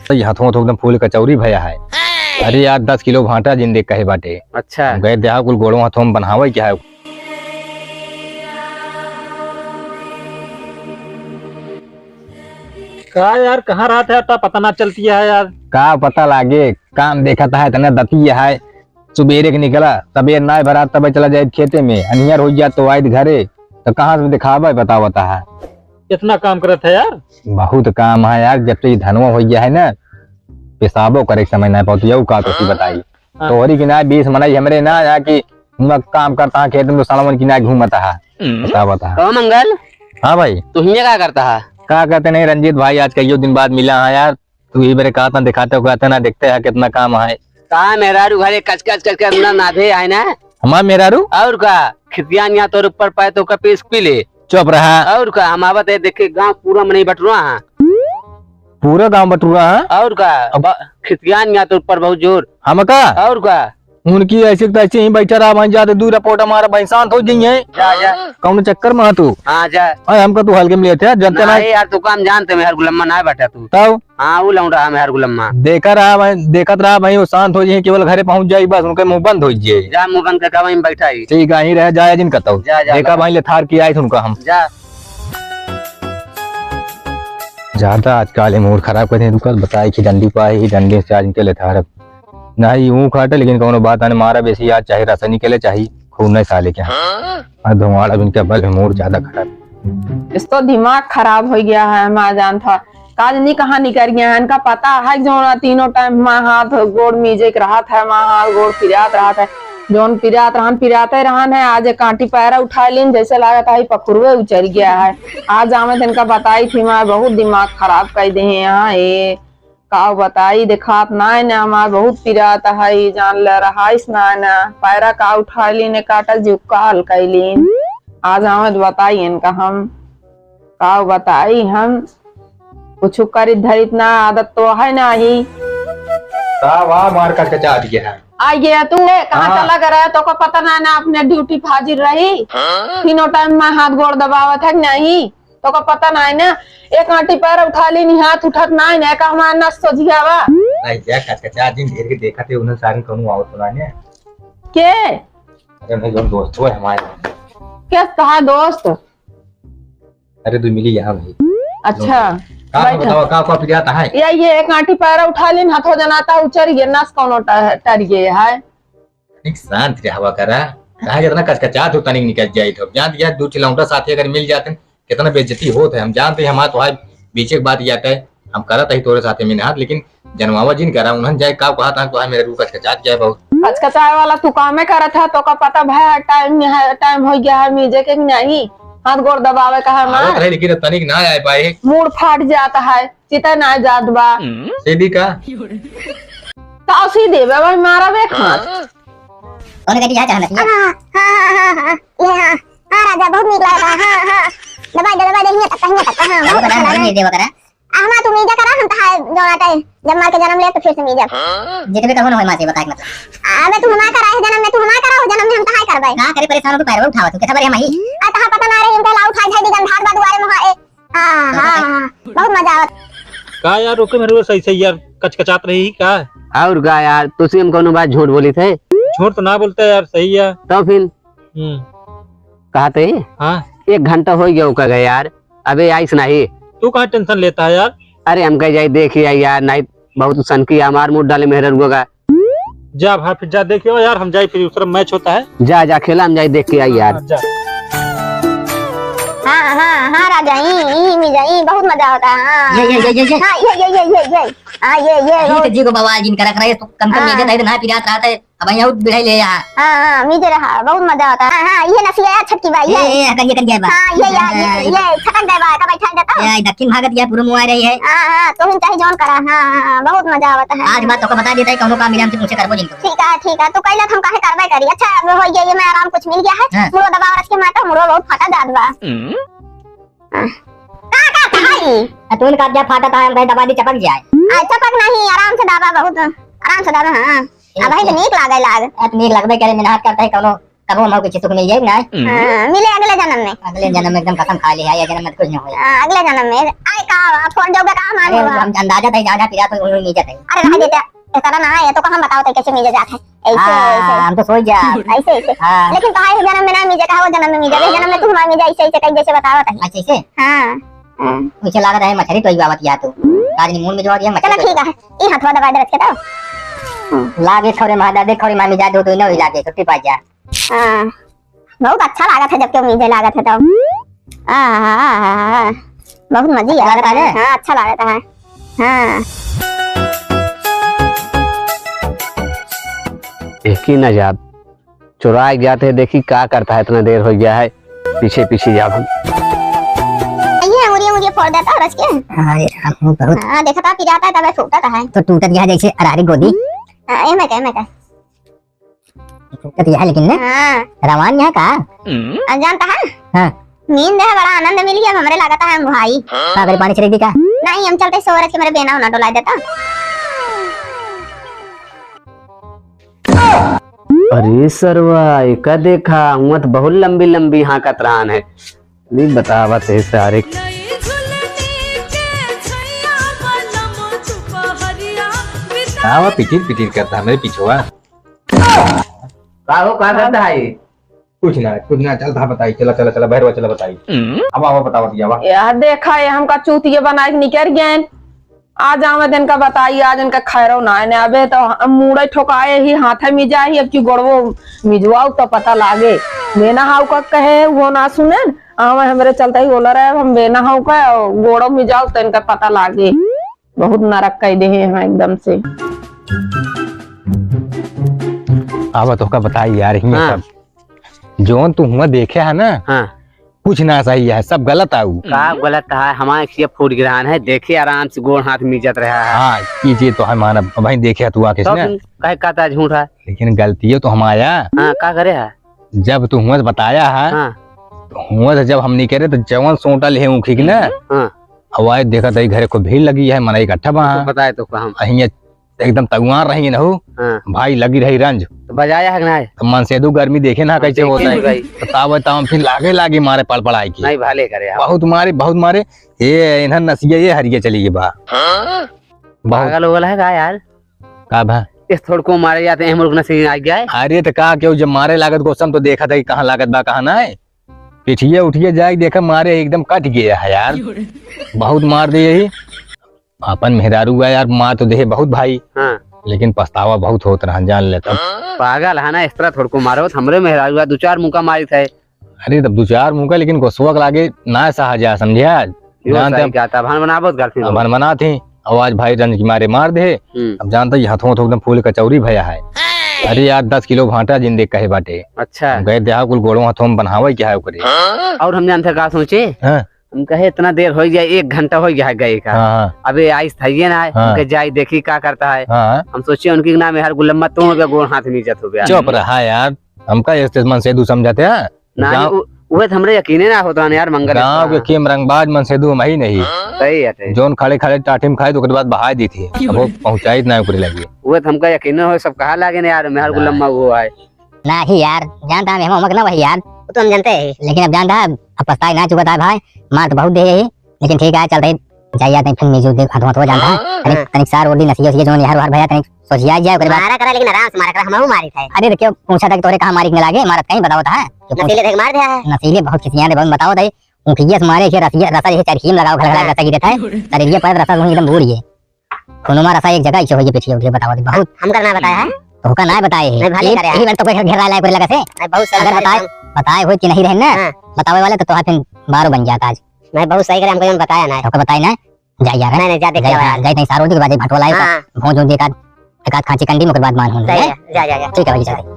तो हाथों तो एकदम फूल कचौरी भया है। अरे यार 10 किलो भाटा जिन देख कहे बाटे। अच्छा गए देहा कुल गोड़ों हाथों में बनावे क्या है। का यार कहाँ रहा था तो पता ना चलती है यार। का पता लागे काम देखा था इतना दती है। सुबेरे के निकला सबेर ना भरा तब चला जाए खेते में अनियर हो गया तो आयद घरे तो कहाँ से दिखावा बतावता है। इतना काम करत है यार। बहुत काम है यार जब से धनवा हो गया है ना पेशाबो करे समय ना पाती यू का तो बताई तोहरी की ना 20 मनाई हमरे ना यहाँ की काम करता है खेत में सालमन की ना घूमता है बतावता है। तो मंगल हाँ भाई तू हिया क्या करता है? क्या कहते नहीं रंजीत भाई आज कई दिन बाद मिला है यार। तू ही मेरे कहा था दिखाते कहते ना देखते है कितना काम है। कहा मेरा घरे कच ना नाधे है ना हमार मेरा रू और का खितियान यहाँ तो ऊपर पाए तो का पेश पी ले चुप रहा और का हम आवत है देखे गांव पूरा में नहीं बटुआ है पूरा गांव बटुआ है और का खितियान यहाँ तो ऊपर बहुत जोर हम का और का उनकी ऐसे तैसे ही बैठा रहा वहीं जाते दूर रिपोर्ट हमारा भाई शांत हो जाइए जा जा कौन चक्कर में तू हाँ जा हमका तू हल्के में लेते हैं जनते ना यार तू काम जानते मैं हर गुलम्मा ना बैठा तू तब हाँ वो लौट रहा मैं हर गुलम्मा देखत रहा भाई वो शांत हो जाए केवल घरे पहुंच जाए बस उनके मुंह बंद हो जाए जा मुंह बंद करके वहीं बैठा ही ठीक है रह जाए जिन कतौ देखा भाई ले थार की आई उनका हम जा ज्यादा आजकल मूड खराब करते हैं बताए कि डंडी पाए ही डंडी से आज इनके ले थार नहीं यूं खाटे लेकिन कोनो बात आने मारा बेसी आज चाहे रसा निकले चाहिए खून नहीं साले क्या धुआं अब इनके बल मूड ज्यादा खराब इस तो दिमाग खराब हो गया है। माँ जान था काज नहीं कहाँ निकल गया है इनका पता है जो तीनों टाइम माँ हाथ गोड़ मीजे रहा था माँ हाथ गोड़ पिरात रहा था जोन पिराते रहन है आज कांटी पैरा उठा लीन जैसे लागत है पखुरवे उचल गया है। आज आमे इनका बताई थी माँ बहुत दिमाग खराब कर दे यहाँ ये का बताई दिखात ना हमार बहुत पिराता है जान ले रहा इस ना पैरा का उठा लीन काटल जीव काल कैलीन आज हमें बताई इनका हम का बताई हम कुछ कर धरित ना आदत तो है ना ही वाह मार कर कचा दिया है आइए तू कहाँ चला गया तो को पता ना अपने ड्यूटी हाजिर रही तीनों टाइम में हाथ गोड़ दबावत है नहीं तो को पता ना है ना एक आंटी पैर उठा ली नहीं हाथ उठत ना है का हमारा न सोचिया वा नहीं क्या कचा दिन घेर के देखा थे उन्हें सारे कौन आवत सुना ने के अरे मेरे दोस्त दोस्त है हमारे क्या कहा दोस्त अरे तू मिली यहाँ भाई अच्छा बताओ का पिराता है ये एक आंटी पैरा उठा ली हाथों जनाता उचर गया नस कौन टर गए है एक शांत रे हवा करा कहा कितना कचकचा तो तनिक निकल जाए तो जान दिया दो चिलौटा साथी अगर मिल जाते कितना बेइज्जती होत है हम जानते हैं हमारा तो है बीच एक बात याद है हम करत है तोरे साथे में हाथ लेकिन जनवावा जिन करा उन्हन जाए का कहा था तो है मेरे रूह कचकचा जाए बहुत कचकचाए वाला तू कामे करत है तो का पता भाई टाइम हो गया है मीजे के नहीं हाथ गोड़ दबावे का है आवत रहे लेकिन तनिक ना आए पाए मूड फाट जाता है चिता ना जात बा सीधी का तो सीधे बाबा मारा बेक हाथ कौन कहती जा चाहना हां राजा बहुत नीक लगा हां दबाई देखिए तक हां बहुत अच्छा नहीं देवा करा हमारा तू मीजा करा हम था जोनाटे जब मार के जन्म ले तो फिर से मीजा जेते कहो ना होय मासे बताए मतलब अबे तू ना करा है जन्म में तू ना करा हो जन्म में हम तहाय करबै ना करे परेशान हो तो पैर उठावा तू कैसा बरे माई आ तहा पता ना रे इनका लाउ खाई खाई दिगन घाट बा दुआरे में हां बहुत मजा आवत का यार रुके मेरे सही सही यार कचकचात रही का और का यार तुसी हम कोनो बात झूठ बोली थे झूठ तो ना बोलते यार सही है तो फिर कहते हाँ 1 घंटा हो गया का गया यार अबे आइस नहीं तू कहाँ टेंशन लेता है यार। अरे हम कह जाए देखिए यार नहीं बहुत सनकी हमार मूड डाले मेहर होगा जा भाई फिर जा देखियो यार हम जाए फिर उसका मैच होता है जा खेला हम जाए देख के आई यार हां राजा ई मीजा ई बहुत मजा होता है हां ये हां ये जी को बवाल जिन कर रहे तो कम मीजे नहीं ना पिरात रहता है अब यहाँ बिढ़ाई ले हां मीजे रहा बहुत मजा आता है हां ये नसिया छटकी भाई ये कर जाए बा हां ये छटक जाए बा का बैठा जाता ये दक्षिण भागत या पूरा मुआ रही है हां तो हम चाहे जोन करा हां बहुत मजा आता है आज बात तो बता देता है कौन काम मिला हमसे पूछे करबो जिन ठीक है तो कहला हम काहे करबे करी अच्छा हो गया ये मैं आराम कुछ मिल गया है मुरो दबाव रख के माता मुरो बहुत फटा जात बा तून का जा फाटा था हम कहीं दबा दी चपक जाए चपक नहीं आराम से दबा बहुत आराम से दबा हां अब है तो नीक लगबे करे मेहनत करता है कोनो कबो हम कुछ सुख मिल जाए ना मिले अगले जन्म में एकदम कसम खा लिया ये जन्म में कुछ नहीं होया अगले जन्म में का फोन जोगा का मान हम अंदाजा था ज्यादा पिरा तो उन्होंने नीचे थे अरे रह देता करा ना है तो कहां बताओ तो कैसे मीजे जाता है ऐसे ऐसे हम तो सोच जा ऐसे ऐसे लेकिन कहा जन्म में ना मीजे का वो जन्म में मीजे जन्म में तू हमारे मीजे ऐसे ऐसे कहीं जैसे बताओ था अच्छा ऐसे हां मुझे लगा रहा है मछली तो ही बात किया तू आज नी मून में जो दिया मछली ठीक है ई हाथवा दबा दे रख के तो लागे थोड़े मादा देख थोड़ी मामी जा दो तो ना लागे छुट्टी पा जा हां बहुत अच्छा लगा था जब के मीजे लगा था तब बहुत मजा आ रहा है हां अच्छा लगा था हां एक ही नजाब चुरा जाते देखी क्या करता है, इतना देर हो गया है, पीछे पीछे जाब हम ये मुझे फोड़ देता रस के अरे बहुत हां देखा था पिराता तब फूटता है तो टूट गया जैसे अरारी गोदी ए मैं कह टूट गया लेकिन ना हां रवान यहाँ का जानता है हां नींद है बड़ा आनंद मिल गया हमरे लागता है भाई सागर पानी छिड़क दी का नहीं हम चलते सोरज के मेरे बेना होना डोला देता अरे सरवा का देखा हुआ तो बहुत लंबी लंबी यहाँ का त्रान है, नहीं बतावा थे सारे हाँ पिटीर पिटीर करता है मेरे पिछुआ क्या करता है कुछ ना चल था बताई चला भैरवा चला बताई अब आवा बतावा दिया यार देखा है हमका चूतिया बना के निकल गए आज आवे दिन का बताई आज इनका खैरो ना है अबे तो मुड़े ठोकाए ही हाथे में जाही अब की गोड़वो मिजवाओ तो पता लागे बेना हाउ का कहे वो ना सुने आवे हमरे चलते ही बोला रहे हम बेना हाउ का गोड़ो में जाओ तो इनका पता लागे बहुत नरक कह दे हैं एकदम से आवा तो का बताई यार ही सब जोन तू हुआ देखे है ना हाँ कुछ ना सही है सब गलत आऊ का गलत है हमारे से फूट गिरान है देखे आराम से गोड़ हाथ मिजत रहा है हाँ कीजिए तो हम माना भाई देखे तू आके कहे कहता झूठ है लेकिन गलती तो हमारा हाँ का करे है जब तू हुआ बताया है तो हुआ जब हम नहीं करे तो जवन सोटा ले उखी ना हवा देखा था घरे को भीड़ लगी है मना इकट्ठा वहाँ बताए तो हम एकदम तगुआर रही न हो भाई लगी रही रंज तो बजाया है ना तो मन से दो गर्मी देखे ना कैसे होता है बताओ फिर लागे मारे पड़ पड़ाई की नहीं भाले करे बहुत मारे ये इन्हन नसिया ये हरिये चली गई बा पागल हो गया है का यार का भा इस थोड़ को मारे जाते हैं मुर्ग नसीब आ गया है अरे तो का क्यों जब मारे लागत गोसम तो देखा था कि कहाँ लागत बा कहाँ ना है पिछिए उठिए जाए देखा मारे एकदम कट गया है यार बहुत मार दिए ही अपन मेहरारू है यार मार तो दे बहुत भाई लेकिन पछतावा बहुत होत रहा जान लेता पागल है ना इस तरह थोड़ को मारो हमरे मेहरारू दो चार मुका मारी थे अरे तब दो चार मुका लेकिन गोसुआ लागे ना सहा जा समझिया जानते क्या था भान बना बहुत गर्लफ्रेंड भान बना थे आवाज भाई रंज की मारे मार दे अब जानता ये हाथों एकदम फूल कचौरी भया है अरे यार 10 किलो भाटा जिंदे कहे बाटे अच्छा गए देहा कुल गोड़ों हाथों में बनावे क्या है करे और हम जानते का सोचे हम कहे इतना देर हो गया 1 घंटा हो गया है गए का अबे आइस था ना उनके जाई देखी क्या करता है हम सोचे उनकी नाम हर गुलम्मा तो गोड़ हाथ में इज्जत हो गया चुप रहा यार हमका मन से समझाते हैं ना वो हमरे यकीन ना होता यार मंगल गांव के केम रंगबाज मन से ही नहीं सही है जोन खड़े टाटी में खाए तो बाद बहा दी थी अब वो पहुंचाई ना करे लगी वो हमका यकीन हो सब कहा लागे ना यार मेहर गुलम्मा वो है ना ही यार जानता है हम ना वही यार वो तो हम जानते हैं लेकिन अब जानता है अब पछताई ना चुका था भाई मार तो बहुत दे लेकिन ठीक है चलते जाइए फिर नीचे देख हाथ जानता है तनिक सार और दिन नसीब से जोन यार भैया तनिक सोचिया जाए करे मारा करा लेकिन आराम से मारा करा हम मारी थे अरे क्यों पूछा था कि तोरे कहां मारी के लागे मारत कहीं बताओ था नसीले देख मार दिया है नसीले बहुत खिसियां दे बताओ दे उनकी मारे के रसिया रसा जैसे चरखीम लगाओ खलखला रसा गिरे था अरे ये पर रसा एकदम भूल गए कोनो रसा एक जगह ही पीछे उठे बताओ दे बहुत हम करना बताया है तो का ना बताए है यही बात तो कोई घेरा लाए करे लगा से बहुत अगर बताए हो कि नहीं रहना बतावे वाले तो फिर बारो बन जाता आज मैं बहुत सही करे हमको बताया ना तो बताई ना जा यार नहीं जा देख जा नहीं सारो के बाजे भटवाला है भोज एक आध खांची कंडी में बाद मान हो जा ठीक है भाई चल